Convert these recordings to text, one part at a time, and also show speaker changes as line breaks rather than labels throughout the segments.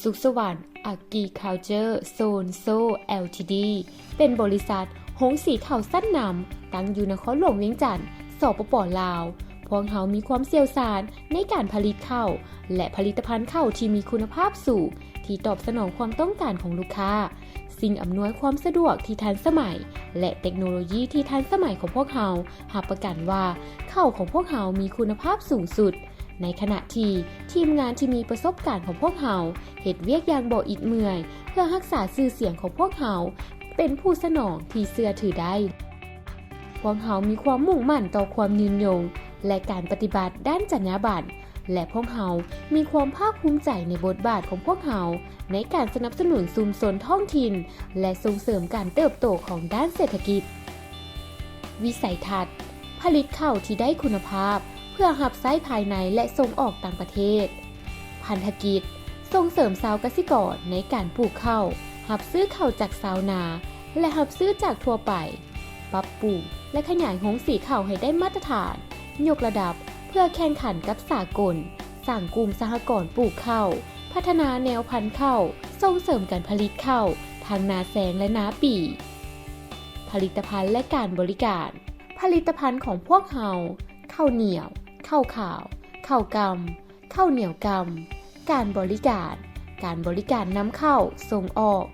สุขสวัสดิ์ Agriculture Zone Co Ltd เป็นบริษัทหงสีข้าวสั้นนำตั้งอยู่นครหลวงเวียงจันทร์สปป.ลาวพวกเขามีความเชี่ยวชาญในการผลิตข้าวและผลิตภัณฑ์ข้าวที่มีคุณภาพสูงที่ตอบสนองความต้องการของลูกค้าสิ่งอำนวยความสะดวกที่ทันสมัยและเทคโนโลยีที่ทันสมัยของพวกเขารับประกันว่าข้าวของพวกเขามีคุณภาพสูงสุดในขณะที่ทีมงานที่มีประสบการณ์ของพวกเขาเฮ็ดเวียกอย่างบ่อิดเมื่อยเพื่อรักษาชื่อเสียงของพวกเขาเป็นผู้สนองที่เชื่อถือได้พวกเขามีความมุ่งมั่นต่อความยืนยงและการปฏิบัติด้านจรรยาบรรณและพวกเขามีความภาคภูมิใจในบทบาทของพวกเขาในการสนับสนุนชุมชนท้องถิ่นและส่งเสริมการเติบโตของด้านเศรษฐกิจวิสัยทัศน์ผลิตข้าวที่ได้คุณภาพเพื่อรับใช้ภายในและส่งออกต่างประเทศพันธกิจส่งเสริมชาวเกษตรกรในการปลูกข้าวรับซื้อข้าวจากชาวนาและรับซื้อจากทั่วไปปรับปรุงและขยายหงสีข้าวให้ได้มาตรฐานยกระดับเพื่อแข่งขันกับสากลสร้างกลุ่มสหกรณ์ปลูกข้าวพัฒนาแนวพันธุ์ข้าวส่งเสริมการผลิตข้าวทางนาแซงและนาปีผลิตภัณฑ์และการบริการผลิตภัณฑ์ของพวกเราข้าวเหนียวข้าวขาวข้าวกำข้าวเหนียวกำการบริการนำเข้าส่งออก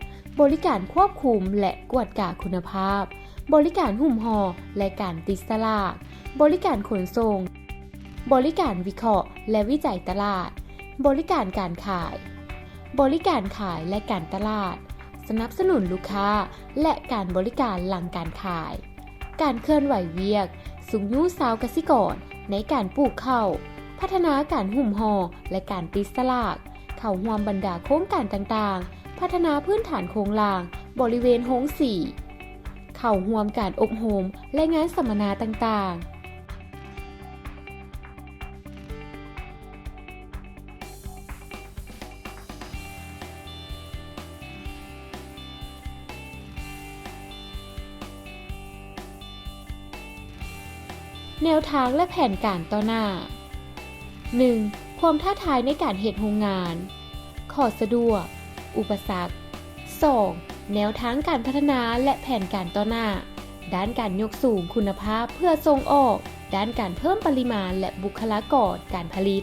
บริการควบคุมและกวดกาคุณภาพบริการหุ้มห่อและการติดสลากบริการขนส่งบริการวิเคราะห์และวิจัยตลาดบริการการขายบริการขายและการตลาดสนับสนุนลูกค้าและการบริการหลังการขายการเคลื่อนไหวเวียกสุงยู้สาวกสิกรในการปลูกข้าวพัฒนาการหุ้มห่อและการติดสลากเข้าร่วมบรรดาโครงการต่างๆพัฒนาพื้นฐานโครงล่างบริเวณโฮงสีเข้าร่วมการอบรมและงานสัมมนาต่างๆแนวทางและแผนการต่อหน้า 1. ความท้าทายในการเฮ็ดโรงงานข้อสะดวกอุปสรรค 2. แนวทางการพัฒนาและแผนการต่อหน้าด้านการยกสูงคุณภาพเพื่อส่งออกด้านการเพิ่มปริมาณและบุคลากรการผลิต